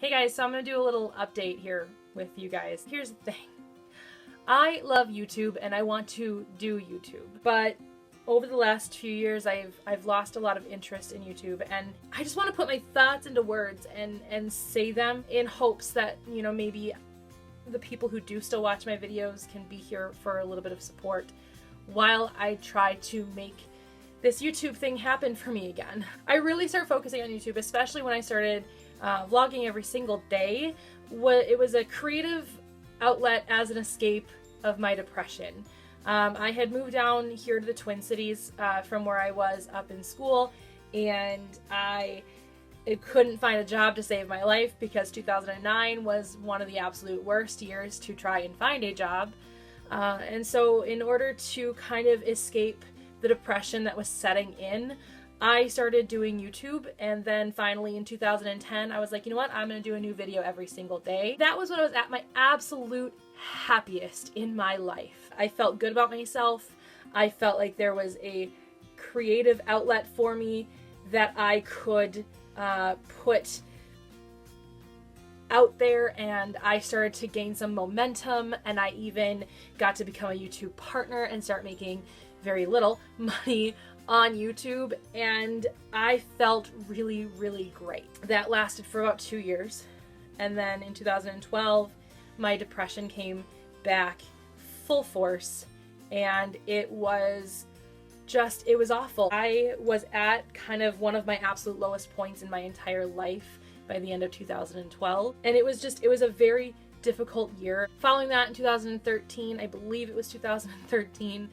Hey guys, so I'm going to do a little update here with you guys. Here's the thing. I love YouTube and I want to do YouTube, but over the last few years I've lost a lot of interest in YouTube, and I just want to put my thoughts into words and say them in hopes that, maybe the people who do still watch my videos can be here for a little bit of support while I try to make this YouTube thing happen for me again. I really started focusing on YouTube, especially when I started vlogging every single day. It was a creative outlet as an escape of my depression. I had moved down here to the Twin Cities from where I was up in school, and I couldn't find a job to save my life because 2009 was one of the absolute worst years to try and find a job. And so in order to kind of escape the depression that was setting in, I started doing YouTube, and then finally in 2010 I was like, you know what, I'm going to do a new video every single day. That was when I was at my absolute happiest in my life. I felt good about myself. I felt like there was a creative outlet for me that I could put out there, and I started to gain some momentum, and I even got to become a YouTube partner and start making very little money on YouTube, and I felt really, really great. That lasted for about 2 years, and then in 2012 my depression came back full force, and it was awful. I was at kind of one of my absolute lowest points in my entire life by the end of 2012, and it was a very difficult year. Following that, in 2013, I believe it was 2013,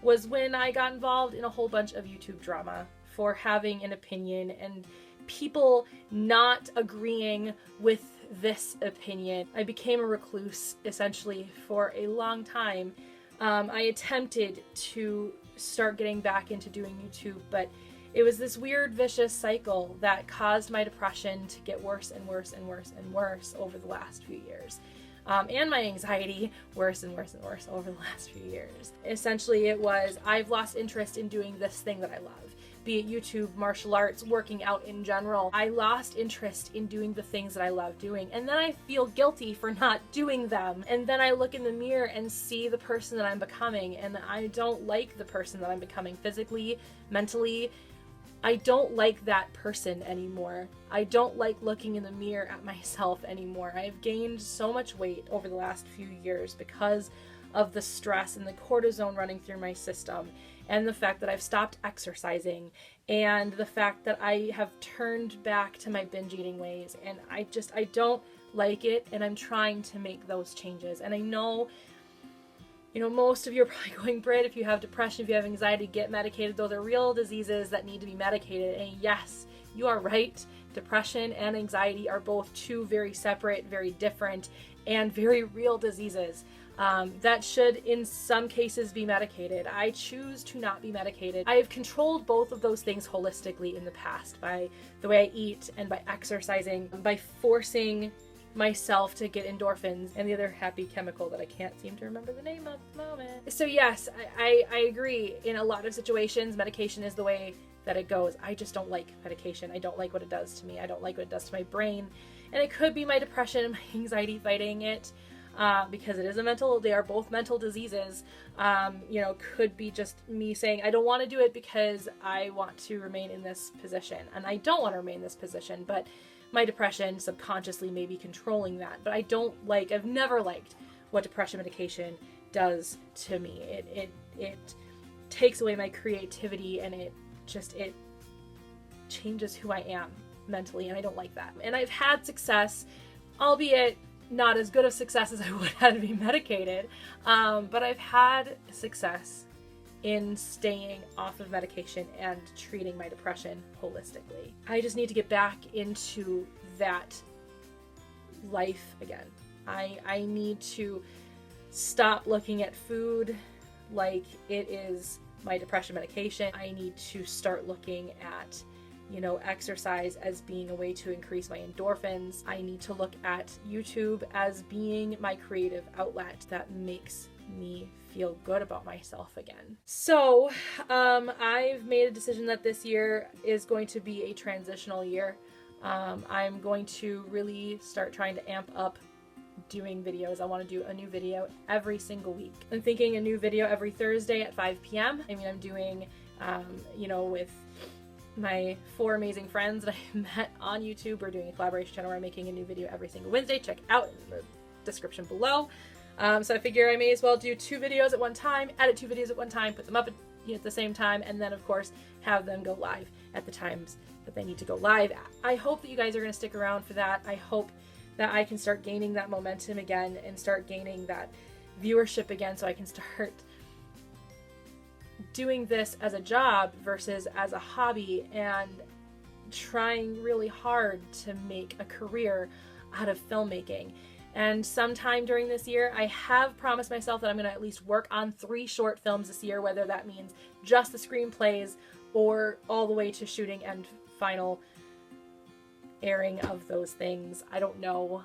was when I got involved in a whole bunch of YouTube drama for having an opinion and people not agreeing with this opinion. I became a recluse essentially for a long time. I attempted to start getting back into doing YouTube, but it was this weird vicious cycle that caused my depression to get worse and worse and worse and worse over the last few years. And my anxiety worse and worse and worse over the last few years. Essentially, it was, I've lost interest in doing this thing that I love, be it YouTube, martial arts, working out in general. I lost interest in doing the things that I love doing, and then I feel guilty for not doing them. And then I look in the mirror and see the person that I'm becoming, and I don't like the person that I'm becoming physically, mentally. I don't like that person anymore. I don't like looking in the mirror at myself anymore. I've gained so much weight over the last few years because of the stress and the cortisone running through my system, and the fact that I've stopped exercising, and the fact that I have turned back to my binge eating ways, and I don't like it, and I'm trying to make those changes. And I know, most of you are probably going, Britt, if you have depression, if you have anxiety, get medicated. Those are real diseases that need to be medicated. And yes, you are right. Depression and anxiety are both two very separate, very different, and very real diseases that should, in some cases, be medicated. I choose to not be medicated. I have controlled both of those things holistically in the past by the way I eat and by exercising, by forcing myself to get endorphins and the other happy chemical that I can't seem to remember the name of at the moment. So yes, I agree. In a lot of situations, medication is the way that it goes. I just don't like medication. I don't like what it does to me. I don't like what it does to my brain. And it could be my depression and my anxiety fighting it, because they are both mental diseases. Could be just me saying, I don't want to do it because I want to remain in this position. And I don't want to remain in this position, but my depression subconsciously may be controlling that. But I've never liked what depression medication does to me. It takes away my creativity, and it changes who I am mentally, and I don't like that. And I've had success, albeit not as good of success as I would have to be medicated, but I've had success in staying off of medication and treating my depression holistically. I just need to get back into that life again. I need to stop looking at food like it is my depression medication. I need to start looking at exercise as being a way to increase my endorphins. I need to look at YouTube as being my creative outlet that makes me feel good about myself again. So I've made a decision that this year is going to be a transitional year. I'm going to really start trying to amp up doing videos. I want to do a new video every single week. I'm thinking a new video every Thursday at 5 p.m. I mean, I'm doing, with my 4 amazing friends that I met on YouTube. We're doing a collaboration channel where I'm making a new video every single Wednesday. Check out in the description below. So I figure I may as well do 2 videos at one time, edit 2 videos at one time, put them up at the same time, and then of course have them go live at the times that they need to go live at. I hope that you guys are going to stick around for that. I hope that I can start gaining that momentum again and start gaining that viewership again, so I can start doing this as a job versus as a hobby and trying really hard to make a career out of filmmaking. And sometime during this year, I have promised myself that I'm going to at least work on 3 short films this year, whether that means just the screenplays or all the way to shooting and final airing of those things. I don't know.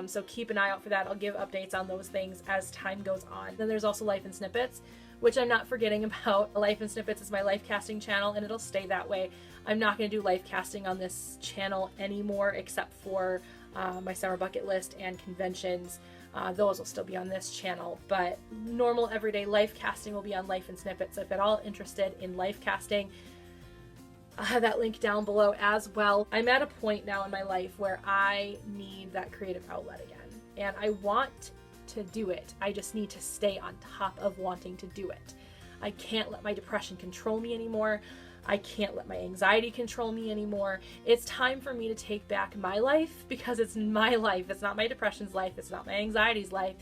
So keep an eye out for that. I'll give updates on those things as time goes on. Then there's also Life in Snippets, which I'm not forgetting about. Life in Snippets is my life casting channel, and it'll stay that way. I'm not going to do life casting on this channel anymore, except for my summer bucket list and conventions. Those will still be on this channel, but normal everyday life casting will be on Life in Snippets. So if at all interested in life casting, I'll have that link down below as well. I'm at a point now in my life where I need that creative outlet again, and I want to do it. I just need to stay on top of wanting to do it. I can't let my depression control me anymore. I can't let my anxiety control me anymore. It's time for me to take back my life, because it's my life. It's not my depression's life. It's not my anxiety's life.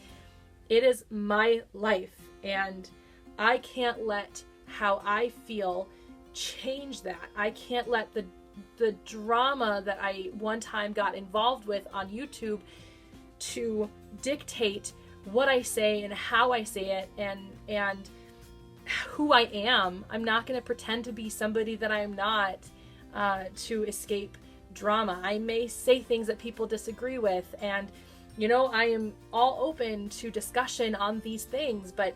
It is my life, and I can't let how I feel change that. I can't let the drama that I one time got involved with on YouTube to dictate what I say and how I say it and who I am. I'm not going to pretend to be somebody that I'm not to escape drama. I may say things that people disagree with, and I am all open to discussion on these things, but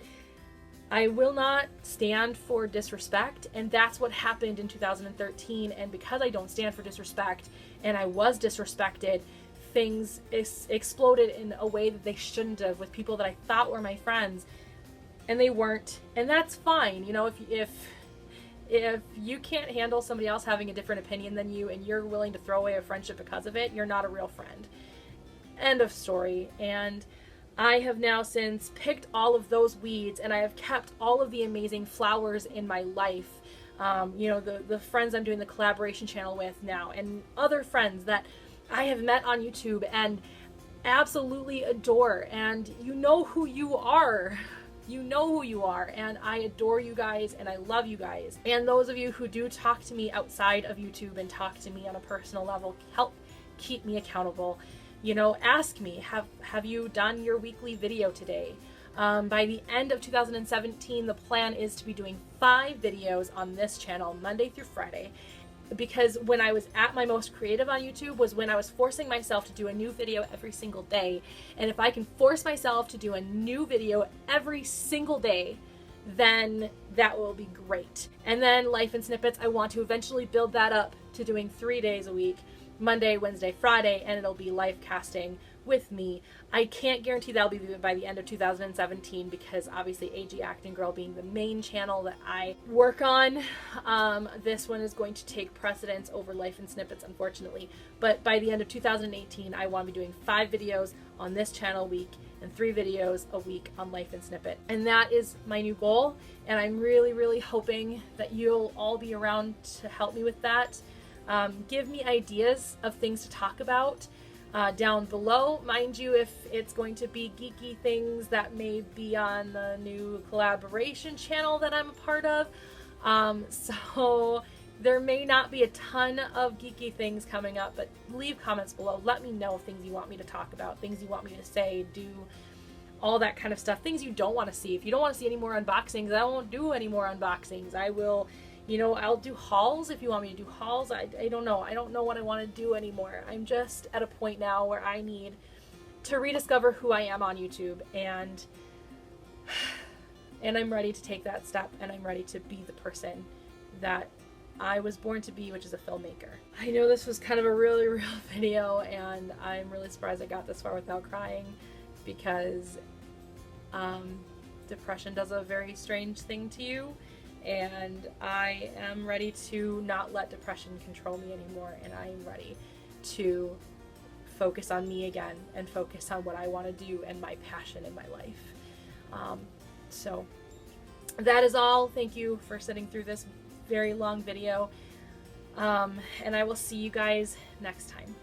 I will not stand for disrespect, and that's what happened in 2013. And because I don't stand for disrespect, and I was disrespected, things exploded in a way that they shouldn't have, with people that I thought were my friends, and they weren't. And that's fine. If you can't handle somebody else having a different opinion than you, and you're willing to throw away a friendship because of it, you're not a real friend. End of story. And I have now since picked all of those weeds, and I have kept all of the amazing flowers in my life. The friends I'm doing the collaboration channel with now, and other friends that I have met on YouTube and absolutely adore. And you know who you are. You know who you are, and I adore you guys, and I love you guys. And those of you who do talk to me outside of YouTube and talk to me on a personal level, help keep me accountable. Ask me, have you done your weekly video today? By the end of 2017, the plan is to be doing 5 videos on this channel, Monday through Friday, because when I was at my most creative on YouTube was when I was forcing myself to do a new video every single day. And if I can force myself to do a new video every single day, then that will be great. And then Life in Snippets, I want to eventually build that up to doing 3 days a week, Monday, Wednesday, Friday, and it'll be live casting with me. I can't guarantee that'll be by the end of 2017, because obviously AG Acting Girl being the main channel that I work on, this one is going to take precedence over Life in Snippets, unfortunately. But by the end of 2018, I want to be doing 5 videos on this channel a week and 3 videos a week on Life in Snippet. And that is my new goal, and I'm really, really hoping that you'll all be around to help me with that. Give me ideas of things to talk about down below. Mind you, if it's going to be geeky things, that may be on the new collaboration channel that I'm a part of. So there may not be a ton of geeky things coming up, but leave comments below. Let me know things you want me to talk about, things you want me to say, do, all that kind of stuff. Things you don't want to see. If you don't want to see any more unboxings, I won't do any more unboxings. I will, I'll do hauls if you want me to do hauls. I don't know. I don't know what I want to do anymore. I'm just at a point now where I need to rediscover who I am on YouTube, and I'm ready to take that step, and I'm ready to be the person that I was born to be, which is a filmmaker. I know this was kind of a really real video, and I'm really surprised I got this far without crying, because depression does a very strange thing to you, and I am ready to not let depression control me anymore, and I am ready to focus on me again and focus on what I want to do and my passion in my life. So that is all. Thank you for sitting through this very long video, and I will see you guys next time.